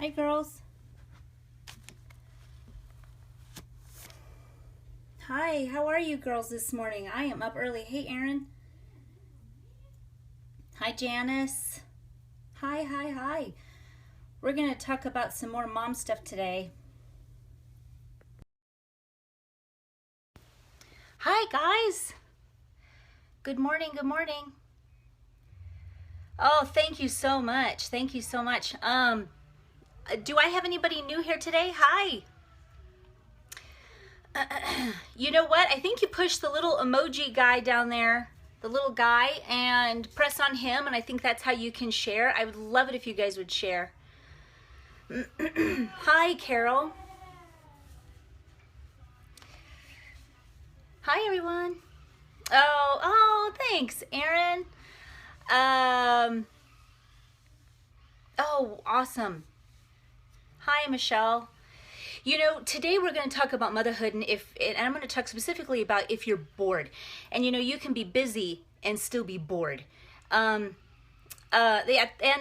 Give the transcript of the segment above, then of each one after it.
Hi, girls. Hi, how are you girls this morning? I am up early. Hey, Erin. Hi, Janice. Hi. We're going to talk about some more mom stuff today. Hi, guys. Good morning. Oh, thank you so much. Do I have anybody new here today? Hi. You know what? I think you push the little emoji guy down there, the little guy, and press on him, and I think that's how you can share. I would love it if you guys would share. Hi, Carol. Hi, everyone. Oh, thanks, Erin. Oh, awesome. Hi, Michelle. You know, today we're going to talk about motherhood, and I'm going to talk specifically about if you're bored. And you know, you can be busy and still be bored. And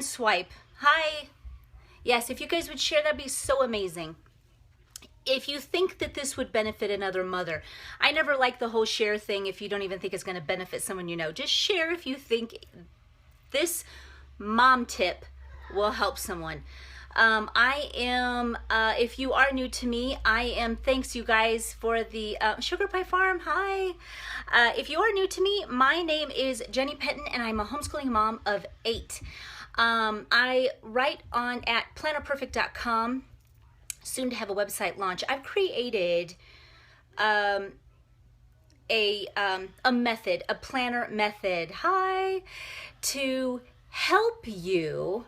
swipe. Hi. Yes, if you guys would share, that'd be so amazing. If you think that this would benefit another mother, I never like the whole share thing if you don't even think it's going to benefit someone you know. Just share if you think this mom tip will help someone. If you are new to me, thanks you guys for the Sugar Pie Farm. Hi. If you are new to me, my name is Jenny Penton, and I'm a homeschooling mom of 8. I write at plannerperfect.com, soon to have a website launch. I've created a method, a planner method, to help you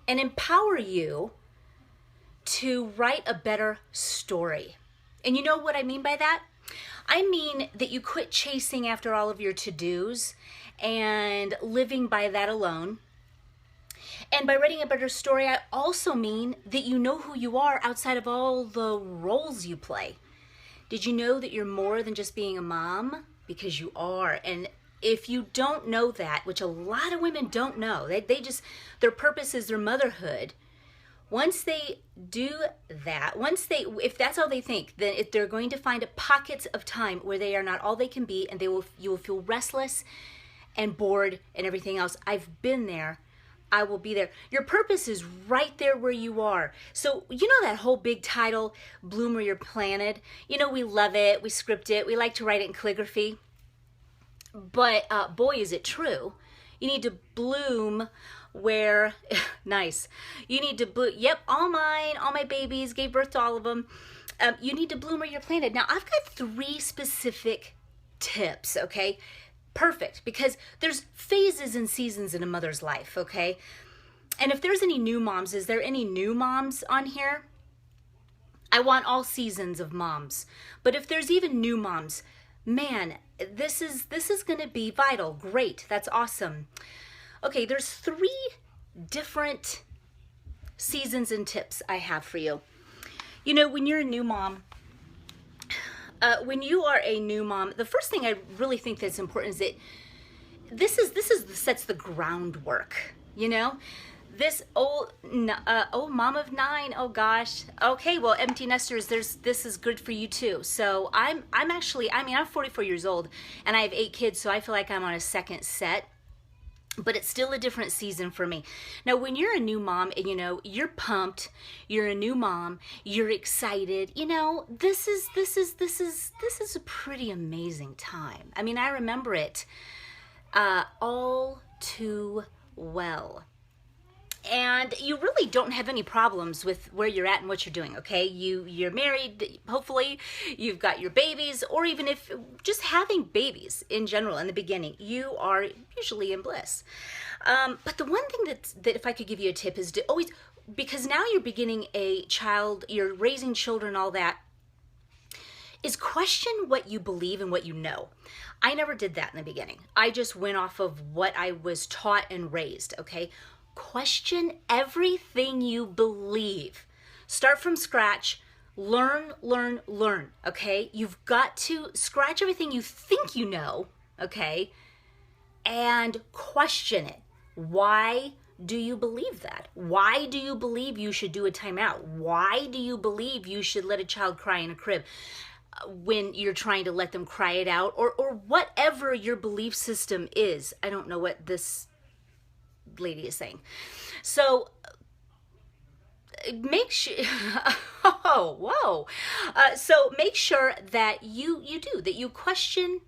and empower you to write a better story. And you know what I mean by that? I mean that you quit chasing after all of your to-dos and living by that alone. And by writing a better story, I also mean that you know who you are outside of all the roles you play. Did you know that you're more than just being a mom? Because you are. And if you don't know that, which a lot of women don't know, their purpose is their motherhood. Once they do that, if that's all they think, then if they're going to find pockets of time where they are not all they can be, and you will feel restless and bored and everything else. I've been there. I will be there. Your purpose is right there where you are. So, you know that whole big title, Bloom Where You're Planted? You know, we love it. We script it. We like to write it in calligraphy. But boy, is it true. You need to bloom where, nice. You need to bloom, yep, all my babies, gave birth to all of them. You need to bloom where you're planted. Now, I've got 3 specific tips, okay? Perfect, because there's phases and seasons in a mother's life, okay? And if there's any new moms, is there any new moms on here? I want all seasons of moms. But if there's even new moms, man, this is going to be vital. Great. That's awesome. Okay, there's 3 different seasons and tips I have for you. You know, when you're a new mom, the first thing I really think that's important is that this sets the groundwork. You know, this mom of 9. Oh gosh. Okay, well, empty nesters, this is good for you too. So I'm 44 years old and I have 8 kids, so I feel like I'm on a second set. But it's still a different season for me. Now, when you're a new mom and, you know, you're pumped, you're a new mom, you're excited, you know, this is a pretty amazing time. I mean, I remember it all too well. And you really don't have any problems with where you're at and what you're doing, okay? You're married, hopefully, you've got your babies, or even if just having babies in general in the beginning, you are usually in bliss. But the one thing that if I could give you a tip is to always, because now you're beginning a child, you're raising children, all that, is question what you believe and what you know. I never did that in the beginning. I just went off of what I was taught and raised, okay? Question everything you believe. Start from scratch. Learn, okay? You've got to scratch everything you think you know, okay? And question it. Why do you believe that? Why do you believe you should do a timeout? Why do you believe you should let a child cry in a crib when you're trying to let them cry it out, or whatever your belief system is? I don't know what this lady is saying. So make sure, oh, whoa. So make sure that you question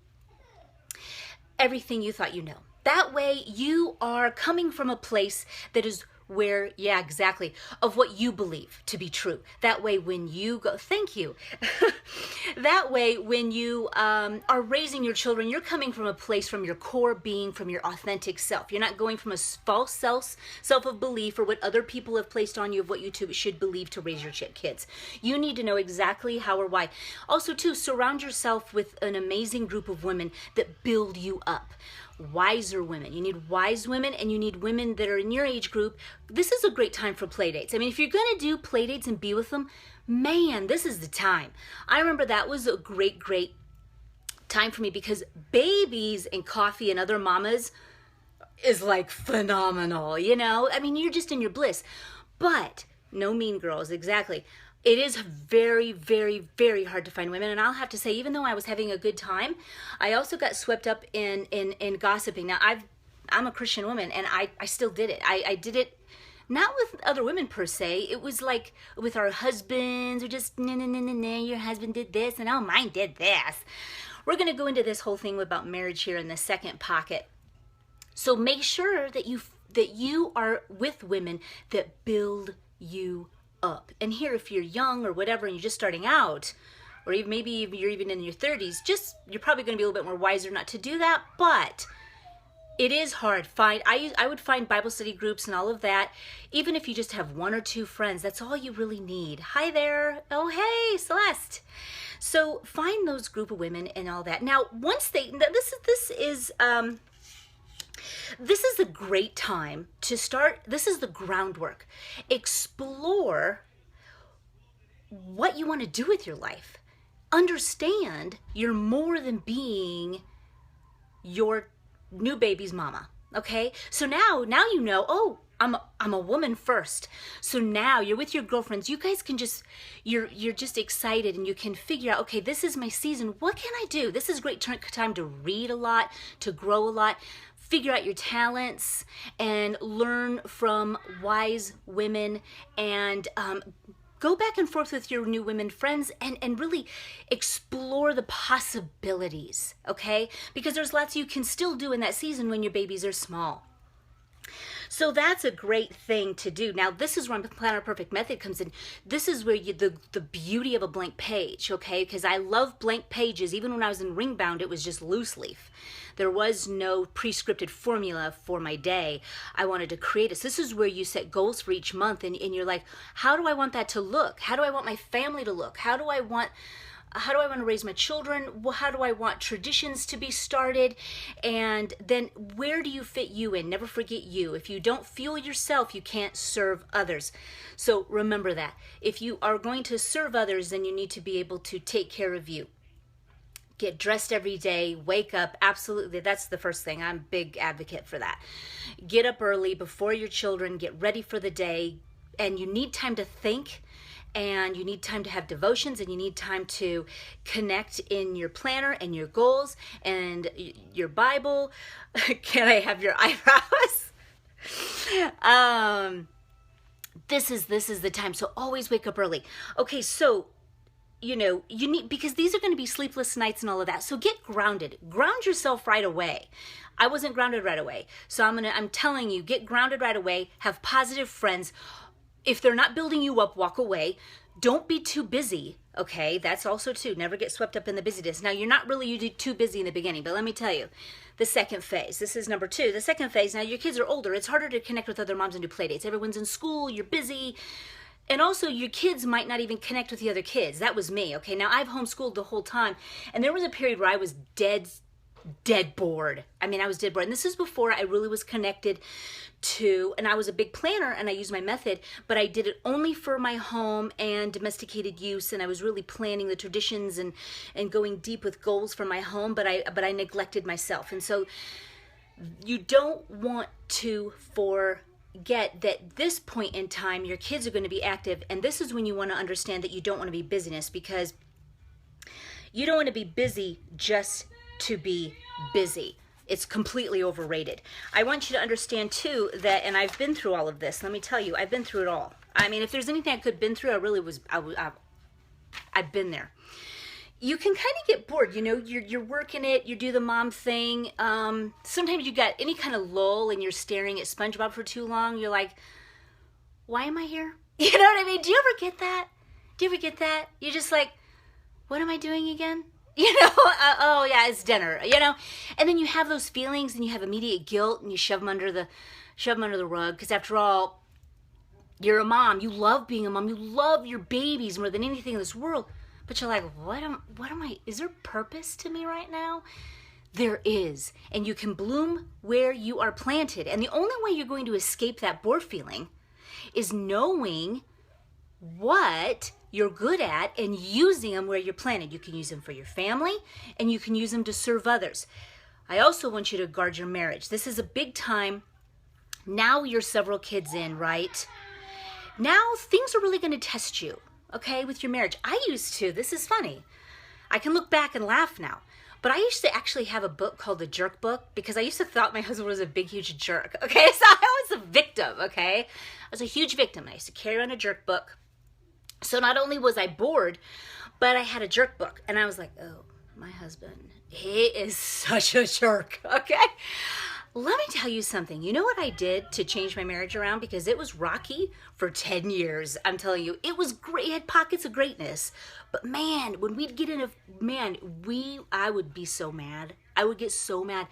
everything you thought you know. That way you are coming from a place that is where, yeah, exactly, of what you believe to be true. That way when you go, thank you. That way when you are raising your children, you're coming from a place from your core being, from your authentic self. You're not going from a false self of belief or what other people have placed on you of what you should believe to raise your kids. You need to know exactly how or why. Also too, surround yourself with an amazing group of women that build you up. Wiser women. You need wise women, and you need women that are in your age group. This is a great time for play dates. I mean, if you're going to do play dates and be with them, man, this is the time. I remember that was a great time for me, because babies and coffee and other mamas is like phenomenal, you know? I mean, you're just in your bliss. But no mean girls, exactly. It is very, very, very hard to find women. And I'll have to say, even though I was having a good time, I also got swept up in gossiping. Now, I'm a Christian woman, and I still did it. I did it not with other women per se. It was like with our husbands, or just, nah, your husband did this, and oh, mine did this. We're going to go into this whole thing about marriage here in the second pocket. So make sure that you are with women that build you up. And here, if you're young or whatever, and you're just starting out, or even maybe you're even in your 30s, you're probably going to be a little bit more wiser not to do that. But it is hard. I would find Bible study groups and all of that. Even if you just have one or two friends, that's all you really need. Hi there. Oh, hey, Celeste. So find those group of women and all that. Now, once this is a great time to start. This is the groundwork. Explore what you want to do with your life. Understand you're more than being your new baby's mama. Okay? So now you know, oh, I'm a woman first. So now you're with your girlfriends. You guys can you're just excited, and you can figure out, okay, this is my season. What can I do? This is a great time to read a lot, to grow a lot, figure out your talents, and learn from wise women, and go back and forth with your new women friends, and really explore the possibilities, okay? Because there's lots you can still do in that season when your babies are small. So that's a great thing to do. Now, this is where Planner Perfect Method comes in. This is where the beauty of a blank page, okay? Because I love blank pages. Even when I was in Ringbound, it was just loose leaf. There was no pre-scripted formula for my day. I wanted to create it. So this is where you set goals for each month, and you're like, how do I want that to look? How do I want my family to look? How do I want to raise my children? How do I want traditions to be started? And then where do you fit you in? Never forget you. If you don't fuel yourself, you can't serve others. So remember that. If you are going to serve others, then you need to be able to take care of you. Get dressed every day, wake up. Absolutely, that's the first thing. I'm a big advocate for that. Get up early before your children, get ready for the day, and you need time to think, and you need time to have devotions, and you need time to connect in your planner and your goals and your Bible. Can I have your eyebrows? This is the time. So always wake up early. Okay, so you need, because these are going to be sleepless nights and all of that. So get grounded. Ground yourself right away. I wasn't grounded right away. So I'm telling you, get grounded right away. Have positive friends. If they're not building you up, walk away. Don't be too busy, okay? That's also too. Never get swept up in the busyness. Now, you're not really too busy in the beginning, but let me tell you, the second phase. This is number 2. The second phase, now your kids are older. It's harder to connect with other moms and do play dates. Everyone's in school. You're busy. And also, your kids might not even connect with the other kids. That was me, okay? Now, I've homeschooled the whole time, and there was a period where I was dead bored. I mean, I was dead bored. And this is before I really was connected to, and I was a big planner, and I used my method, but I did it only for my home and domesticated use, and I was really planning the traditions and going deep with goals for my home, but I neglected myself. And so you don't want to get that this point in time, your kids are going to be active. And this is when you want to understand that you don't want to be busyness, because you don't want to be busy just to be busy. It's completely overrated. I want you to understand too that, and I've been through all of this. Let me tell you, I've been through it all. I mean, if there's anything I could have been through, I've been there. You can kind of get bored, you know, you're working it, you do the mom thing. Sometimes you got any kind of lull and you're staring at SpongeBob for too long. You're like, why am I here? You know what I mean? Do you ever get that? You're just like, what am I doing again? You know, oh yeah, it's dinner, you know? And then you have those feelings and you have immediate guilt and you shove them under the rug, because after all, you're a mom. You love being a mom. You love your babies more than anything in this world. But you're like, what am I, is there purpose to me right now? There is. And you can bloom where you are planted. And the only way you're going to escape that bored feeling is knowing what you're good at and using them where you're planted. You can use them for your family and you can use them to serve others. I also want you to guard your marriage. This is a big time. Now you're several kids in, right? Now things are really going to test you, okay, with your marriage. I used to, this is funny. I can look back and laugh now. But I used to actually have a book called The Jerk Book, because I used to thought my husband was a big, huge jerk, okay? So I was a victim, okay? I was a huge victim. I used to carry around a jerk book. So not only was I bored, but I had a jerk book. And I was like, oh, my husband, he is such a jerk, okay? Let me tell you something. You know what I did to change my marriage around? Because it was rocky for 10 years. I'm telling you, it was great. It had pockets of greatness. But man, when we'd get in I would be so mad. I would get so mad.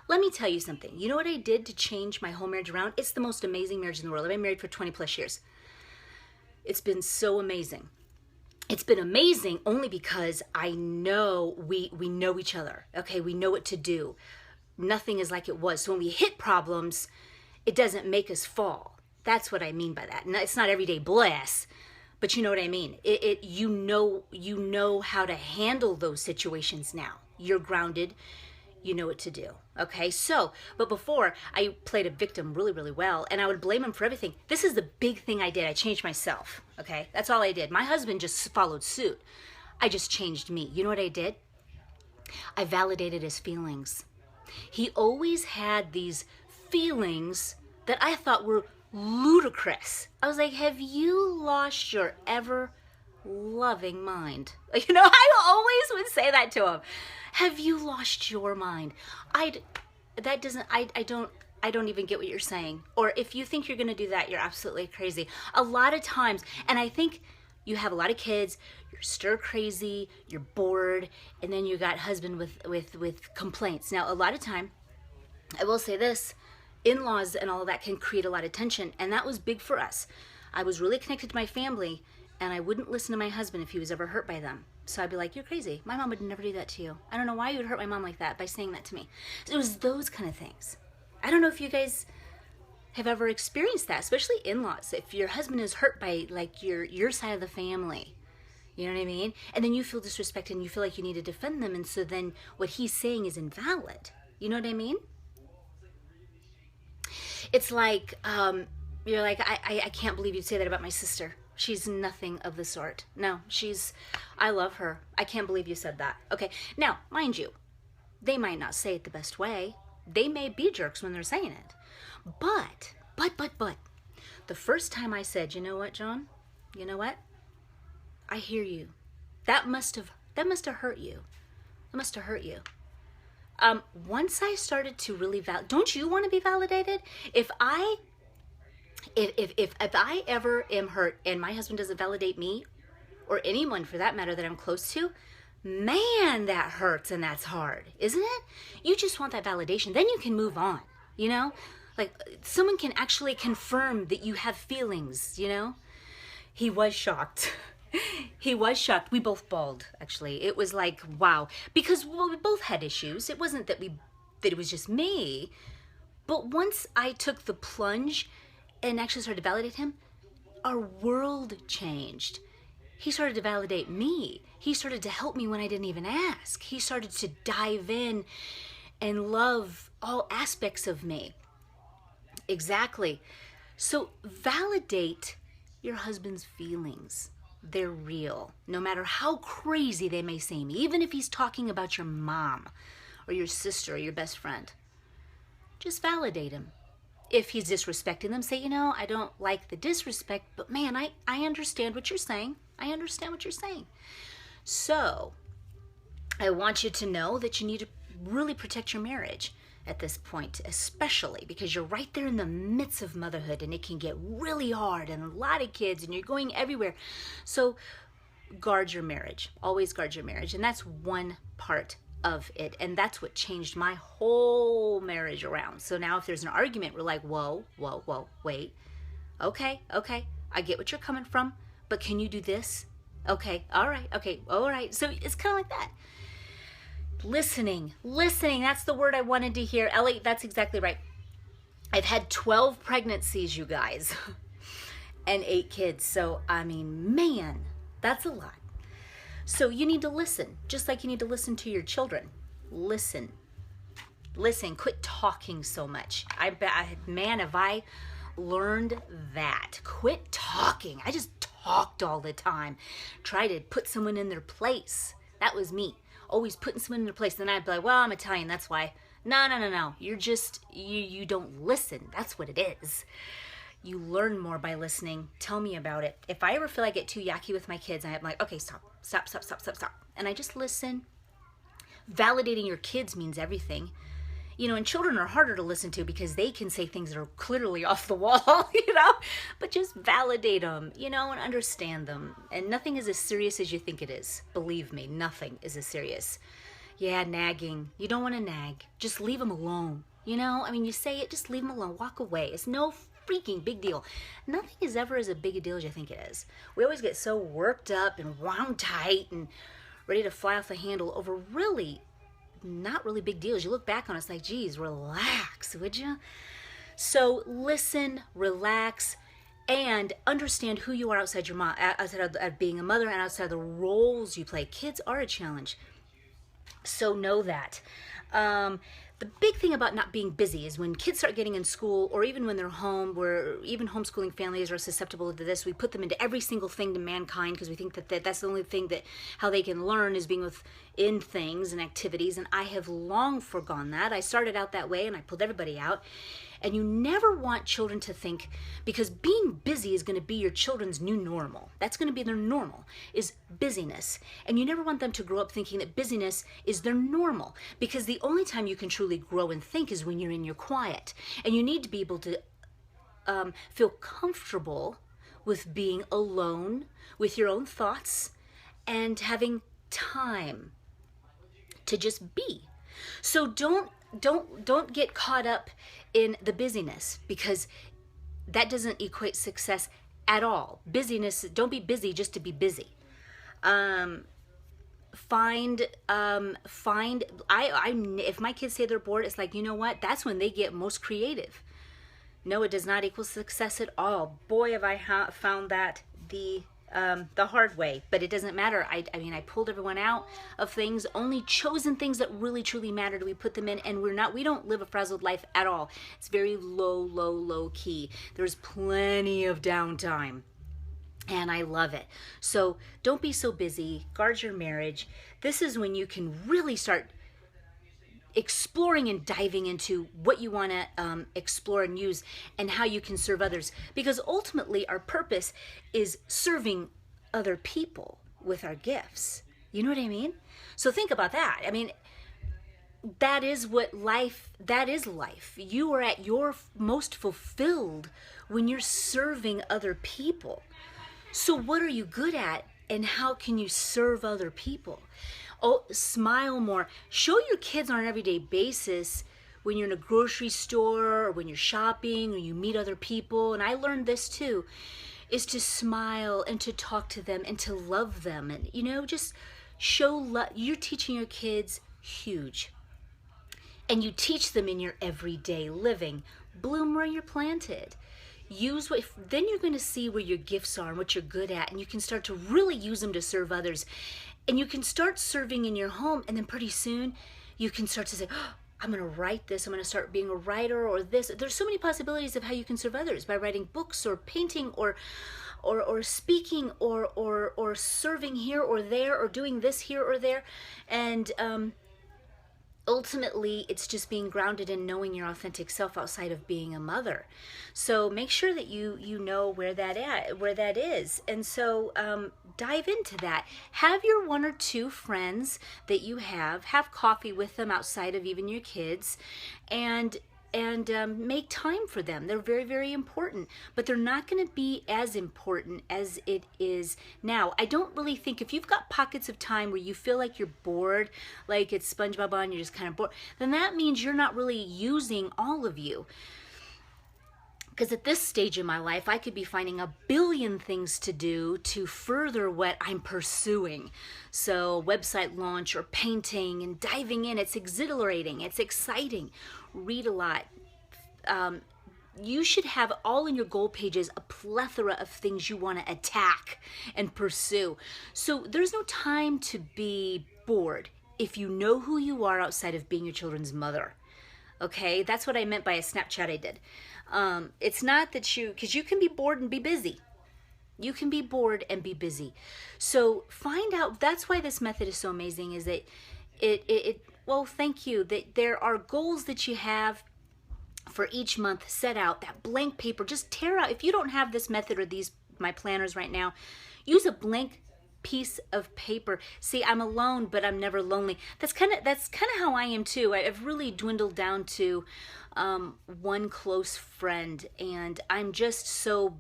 Let me tell you something. You know what I did to change my whole marriage around? It's the most amazing marriage in the world. I've been married for 20 plus years. It's been so amazing. It's been amazing only because I know we know each other. Okay, we know what to do. Nothing is like it was. So when we hit problems, it doesn't make us fall. That's what I mean by that. It's not everyday bliss, but you know what I mean. You know how to handle those situations now. You're grounded. You know what to do. Okay, so, but before, I played a victim really, really well, and I would blame him for everything. This is the big thing I did. I changed myself. Okay, that's all I did. My husband just followed suit. I just changed me. You know what I did? I validated his feelings. He always had these feelings that I thought were ludicrous. I was like, have you lost your ever loving mind? You know, I always would say that to him. Have you lost your mind? I don't even get what you're saying. Or if you think you're going to do that, you're absolutely crazy. A lot of times, and I think you have a lot of kids, you're stir crazy, you're bored, and then you got husband with complaints. Now, a lot of time, I will say this, in-laws and all of that can create a lot of tension, and that was big for us. I was really connected to my family, and I wouldn't listen to my husband if he was ever hurt by them. So I'd be like, you're crazy. My mom would never do that to you. I don't know why you would hurt my mom like that by saying that to me. So it was those kind of things. I don't know if you guys have ever experienced that, especially in-laws. If your husband is hurt by like your side of the family, you know what I mean? And then you feel disrespected and you feel like you need to defend them. And so then what he's saying is invalid. You know what I mean? It's like, you're like, I can't believe you'd say that about my sister. She's nothing of the sort. No, I love her. I can't believe you said that. Okay, now, mind you, they might not say it the best way. They may be jerks when they're saying it. But, the first time I said, you know what, John? You know what? I hear you. That must have hurt you. It must have hurt you. Once I started to really don't you want to be validated? If I ever am hurt and my husband doesn't validate me, or anyone for that matter that I'm close to, man, that hurts and that's hard, isn't it? You just want that validation. Then you can move on, you know? Like someone can actually confirm that you have feelings, you know? He was shocked. He was shocked. We both bawled, actually. It was like, wow. Because we both had issues. It wasn't that it was just me. But once I took the plunge and actually started to validate him, our world changed. He started to validate me. He started to help me when I didn't even ask. He started to dive in and love all aspects of me. Exactly. So validate your husband's feelings. They're real, no matter how crazy they may seem, even if he's talking about your mom or your sister or your best friend. Just validate him. If he's disrespecting them, say, you know, I don't like the disrespect, but man, I understand what you're saying. I understand what you're saying. So I want you to know that you need to really protect your marriage at this point, especially because you're right there in the midst of motherhood and it can get really hard and a lot of kids and you're going everywhere. So guard your marriage. Always guard your marriage. And that's one part of it. And that's what changed my whole marriage around. So now if there's an argument, we're like, whoa, wait. Okay, I get what you're coming from, but can you do this? Okay, all right. So it's kind of like that. Listening, that's the word I wanted to hear. Ellie, that's exactly right. I've had 12 pregnancies, you guys, and 8 kids. So, I mean, man, that's a lot. So you need to listen, just like you need to listen to your children. Listen, quit talking so much. Man, have I learned that. Quit talking. I just talked all the time. Try to put someone in their place. That was me. Always putting someone in their place. Then I'd be like, well, I'm Italian, that's why. No. You're just, you don't listen. That's what it is. You learn more by listening. Tell me about it. If I ever feel I get too yucky with my kids, I'm like, okay, stop. And I just listen. Validating your kids means everything. You know, and children are harder to listen to because they can say things that are clearly off the wall, you know, but just validate them, you know, and understand them. And nothing is as serious as you think it is. Believe me, nothing is as serious. Yeah, nagging. You don't want to nag. Just leave them alone. You know, I mean, you say it, just leave them alone. Walk away. It's no freaking big deal. Nothing is ever as a big a deal as you think it is. We always get so worked up and wound tight and ready to fly off the handle over really not really big deals. You look back on it, it's like, geez, relax, would you? So listen, relax, and understand who you are outside your mom, outside of being a mother and outside of the roles you play. Kids are a challenge. So know that. The big thing about not being busy is when kids start getting in school or even when they're home, where even homeschooling families are susceptible to this, we put them into every single thing to mankind because we think that that's the only thing that how they can learn is being within things and activities. And I have long forgone that. I started out that way and I pulled everybody out. And you never want children to think, because being busy is going to be your children's new normal. That's going to be their normal, is busyness. And you never want them to grow up thinking that busyness is their normal, because the only time you can truly grow and think is when you're in your quiet. And you need to be able to feel comfortable with being alone with your own thoughts and having time to just be. So don't get caught up in the busyness, because that doesn't equate success at all. Busyness, don't be busy just to be busy. If my kids say they're bored, it's like, you know what? That's when they get most creative. No, it does not equal success at all. Boy, have I found that the hard way, but it doesn't matter. I mean, I pulled everyone out of things, only chosen things that really truly mattered. We put them in, and we don't live a frazzled life at all. It's very low key. There's plenty of downtime, and I love it. So don't be so busy. Guard your marriage. This is when you can really start exploring and diving into what you want to explore and use and how you can serve others, because ultimately our purpose is serving other people with our gifts. You know what I mean? So think about that. I mean, that is life. You are at your most fulfilled when you're serving other people. So what are you good at, and how can you serve other people? Oh, smile more. Show your kids on an everyday basis when you're in a grocery store or when you're shopping or you meet other people. And I learned this too, is to smile and to talk to them and to love them. And, you know, just show love. You're teaching your kids huge. And you teach them in your everyday living. Bloom where you're planted. Then you're going to see where your gifts are and what you're good at. And you can start to really use them to serve others. And you can start serving in your home, and then pretty soon you can start to say, oh, I'm going to write this, I'm going to start being a writer or this. There's so many possibilities of how you can serve others by writing books or painting or speaking or serving here or there or doing this here or there. And ultimately, it's just being grounded in knowing your authentic self outside of being a mother. So make sure that you know where that is. And so dive into that. Have your one or two friends that you have coffee with them outside of even your kids, and make time for them. They're very, very important, but they're not going to be as important as it is now. I don't really think, if you've got pockets of time where you feel like you're bored, like it's SpongeBob on, you're just kind of bored, then that means you're not really using all of you. Because at this stage in my life, I could be finding a billion things to do to further what I'm pursuing. So website launch or painting and diving in, it's exhilarating, it's exciting. Read a lot. You should have all in your goal pages a plethora of things you want to attack and pursue. So there's no time to be bored if you know who you are outside of being your children's mother. Okay, that's what I meant by a Snapchat I did. It's not that because you can be bored and be busy. You can be bored and be busy. So find out, that's why this method is so amazing, is that well, thank you, that there are goals that you have for each month. Set out that blank paper, just tear out. If you don't have this method or my planners right now, use a blank piece of paper. See, I'm alone, but I'm never lonely. That's kind of how I am too. I've really dwindled down to one close friend, and I'm just so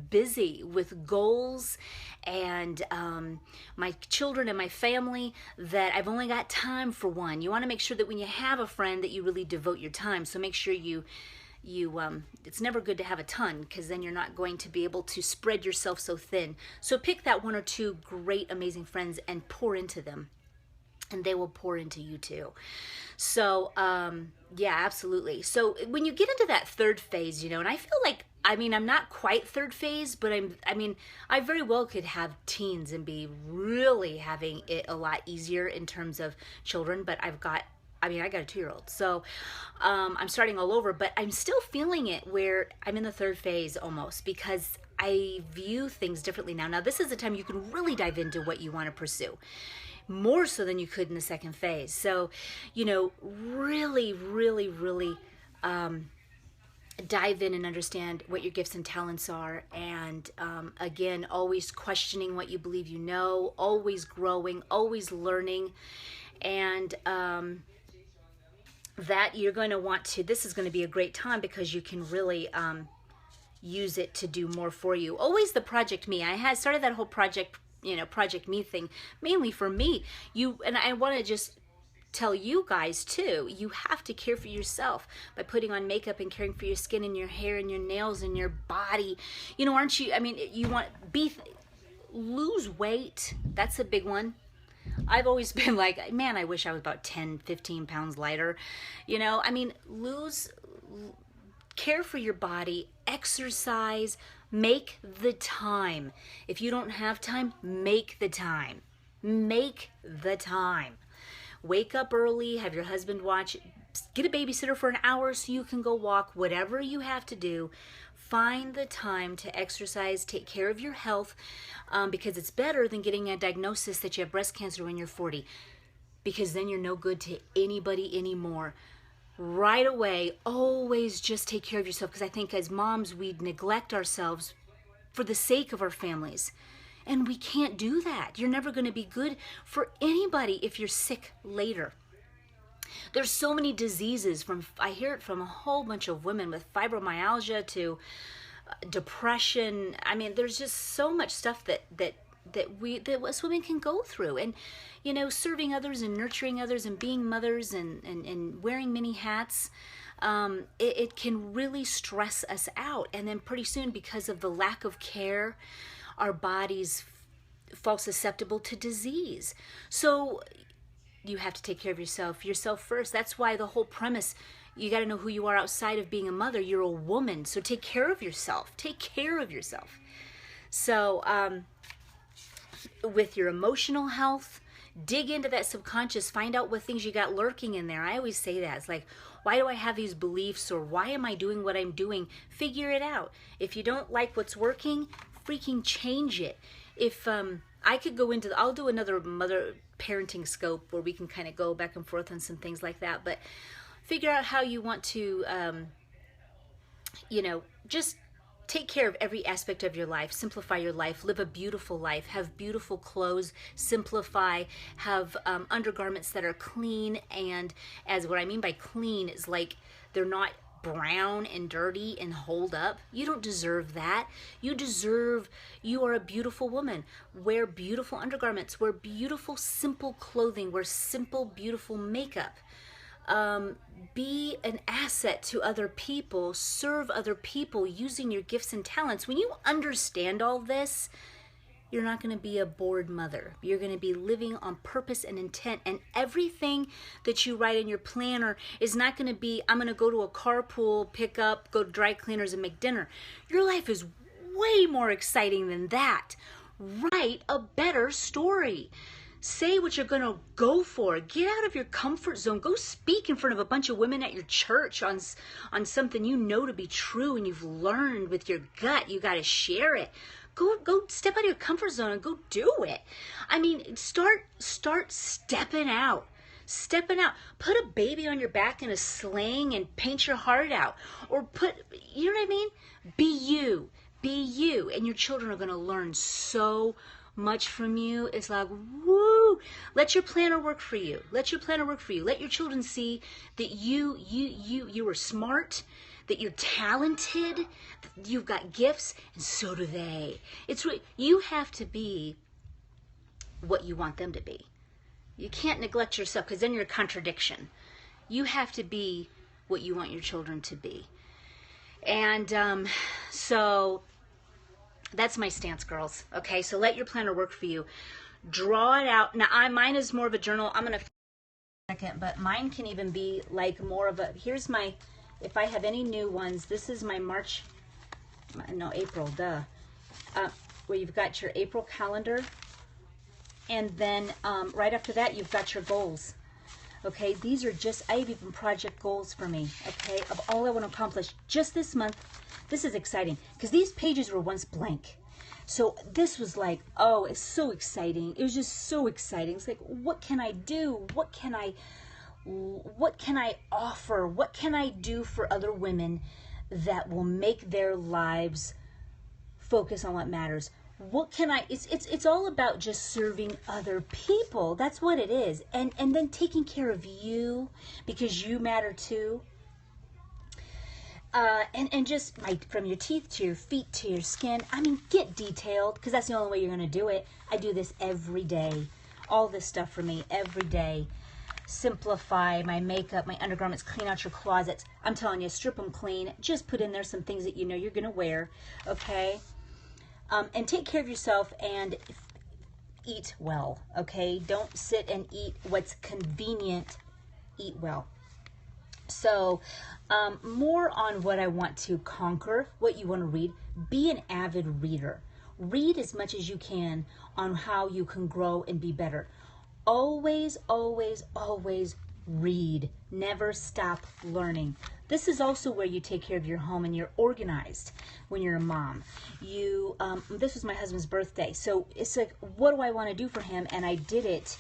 busy with goals and my children and my family that I've only got time for one. You want to make sure that when you have a friend that you really devote your time. So make sure you it's never good to have a ton, because then you're not going to be able to spread yourself so thin. So pick that one or two great, amazing friends and pour into them, and they will pour into you too. So yeah, absolutely. So when you get into that third phase, and I feel like, I'm not quite third phase, but I very well could have teens and be really having it a lot easier in terms of children, but I got a 2-year-old. So I'm starting all over, but I'm still feeling it where I'm in the third phase almost, because I view things differently now. Now, this is the time you can really dive into what you want to pursue, more so than you could in the second phase. So, really, really, really dive in and understand what your gifts and talents are. And again, always questioning what you believe you know, always growing, always learning. And that you're going to want to, this is going to be a great time because you can really use it to do more for you. Always the Project Me. I had started that whole Project Me thing mainly for me. And I want to just tell you guys too, you have to care for yourself by putting on makeup and caring for your skin and your hair and your nails and your body. Aren't you, you want lose weight. That's a big one. I've always been like, man, I wish I was about 10, 15 pounds lighter. Care for your body, exercise, make the time. If you don't have time, make the time. Make the time. Wake up early, have your husband watch, get a babysitter for an hour so you can go walk, whatever you have to do. Find the time to exercise, take care of your health, because it's better than getting a diagnosis that you have breast cancer when you're 40, because then you're no good to anybody anymore. Right away, always just take care of yourself, because I think as moms, we neglect ourselves for the sake of our families. And we can't do that. You're never going to be good for anybody if you're sick later. There's so many diseases, I hear it from a whole bunch of women, with fibromyalgia to depression. There's just so much stuff that us women can go through. And, serving others and nurturing others and being mothers and wearing many hats, it can really stress us out. And then pretty soon, because of the lack of care, our bodies fall susceptible to disease. So you have to take care of yourself first. That's why the whole premise, you got to know who you are outside of being a mother. You're a woman, so take care of yourself. Take care of yourself. So with your emotional health, dig into that subconscious, find out what things you got lurking in there. I always say that. It's like, why do I have these beliefs, or why am I doing what I'm doing? Figure it out. If you don't like what's working, freaking change it. If I could go into, I'll do another mother parenting scope where we can kind of go back and forth on some things like that, but figure out how you want to, just take care of every aspect of your life, simplify your life, live a beautiful life, have beautiful clothes, simplify, have undergarments that are clean. And as what I mean by clean is like they're not brown and dirty and hold up. You don't deserve that. You are a beautiful woman. Wear beautiful undergarments, wear beautiful, simple clothing, wear simple, beautiful makeup. Be an asset to other people, serve other people using your gifts and talents. When you understand all this, you're not going to be a bored mother. You're going to be living on purpose and intent. And everything that you write in your planner is not going to be, I'm going to go to a carpool, pick up, go to dry cleaners and make dinner. Your life is way more exciting than that. Write a better story. Say what you're going to go for. Get out of your comfort zone. Go speak in front of a bunch of women at your church on something you know to be true and you've learned with your gut. You got to share it. Go step out of your comfort zone and go do it. I mean, start stepping out. Stepping out. Put a baby on your back in a sling and paint your heart out. Or you know what I mean? Be you. Be you. And your children are going to learn so much from you. It's like, woo. Let your planner work for you. Let your planner work for you. Let your children see that you are smart, that you're talented, that you've got gifts, and so do they. You have to be what you want them to be. You can't neglect yourself, because then you're a contradiction. You have to be what you want your children to be. And so that's my stance, girls. Okay, so let your planner work for you. Draw it out. Now, mine is more of a journal. I'm going to second, but mine can even be like more of a, here's my, if I have any new ones, this is my April, where you've got your April calendar. And then right after that, you've got your goals. Okay, these are just, I've even project goals for me, okay, of all I want to accomplish just this month. This is exciting because these pages were once blank. So this was like, oh, it's so exciting. It was just so exciting. It's like, what can I do? What can I offer? What can I do for other women that will make their lives focus on what matters? What can I, it's all about just serving other people. That's what it is. And then taking care of you, because you matter too. And just from your teeth to your feet to your skin. I mean, get detailed, because that's the only way you're going to do it. I do this every day. All this stuff for me every day. Simplify my makeup, my undergarments, clean out your closets. I'm telling you, strip them clean. Just put in there some things that you know you're going to wear, okay? And take care of yourself and eat well, okay? Don't sit and eat what's convenient. Eat well. So, more on what I want to conquer, what you want to read. Be an avid reader. Read as much as you can on how you can grow and be better. Always, always, always read. Never stop learning. This is also where you take care of your home and you're organized when you're a mom. This was my husband's birthday, so it's like, what do I want to do for him? And I did it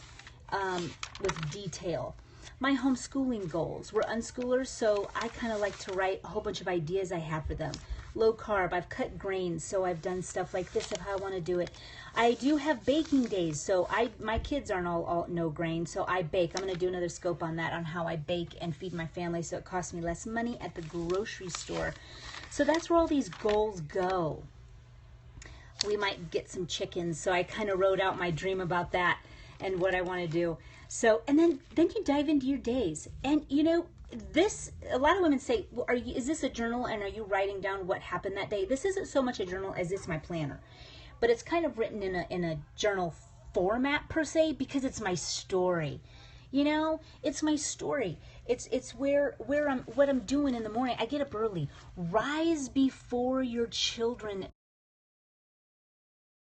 with detail. My homeschooling goals. We're unschoolers, so I kind of like to write a whole bunch of ideas I have for them. Low carb, I've cut grains, so I've done stuff like this of how I want to do it. I do have baking days, so my kids aren't all no grain, so I bake. I'm going to do another scope on that, on how I bake and feed my family, so it costs me less money at the grocery store. So that's where all these goals go. We might get some chickens, so I kind of wrote out my dream about that and what I want to do. So, and then you dive into your days. And you know, a lot of women say, well, is this a journal, and are you writing down what happened that day? This isn't so much a journal as it's my planner, but it's kind of written in a journal format per se, because it's my story. You know, it's my story. It's where what I'm doing in the morning. I get up early. Rise before your children.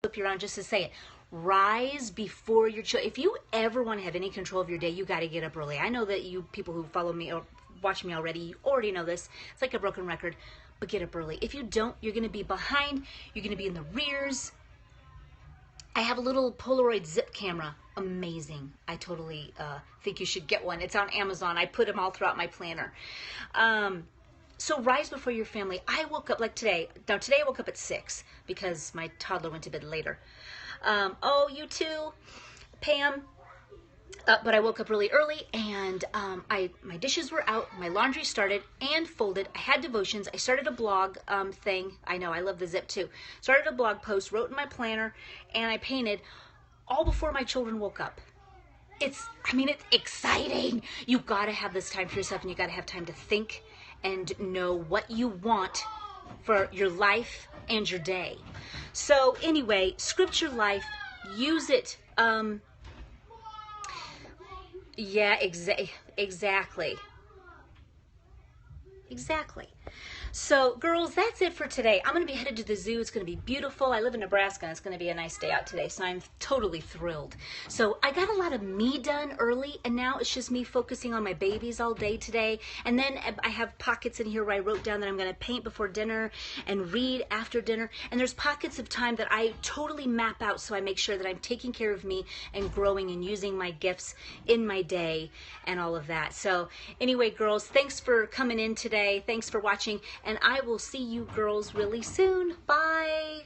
Flip you around just to say it. rise before your children. If you ever want to have any control of your day, you got to get up early. I know that you people who follow me or watch me already, you already know this. It's like a broken record, but get up early. If you don't, you're going to be behind. You're going to be in the rears. I have a little Polaroid zip camera. Amazing. I totally think you should get one. It's on Amazon. I put them all throughout my planner. So rise before your family. I woke up like today. Now today I woke up at 6 because my toddler went to bed later. Oh, you too, Pam. But I woke up really early, and my dishes were out, my laundry started and folded. I had devotions. I started a blog thing. I know, I love the zip too. Started a blog post, wrote in my planner, and I painted all before my children woke up. It's exciting. You got to have this time for yourself, and you got to have time to think and know what you want for your life and your day. So anyway, script your life, use it. Yeah, exactly. So, girls, that's it for today. I'm going to be headed to the zoo. It's going to be beautiful. I live in Nebraska, and it's going to be a nice day out today, so I'm totally thrilled. So I got a lot of me done early, and now it's just me focusing on my babies all day today. And then I have pockets in here where I wrote down that I'm going to paint before dinner and read after dinner. And there's pockets of time that I totally map out so I make sure that I'm taking care of me and growing and using my gifts in my day and all of that. So anyway, girls, thanks for coming in today. Thanks for watching. And I will see you girls really soon. Bye.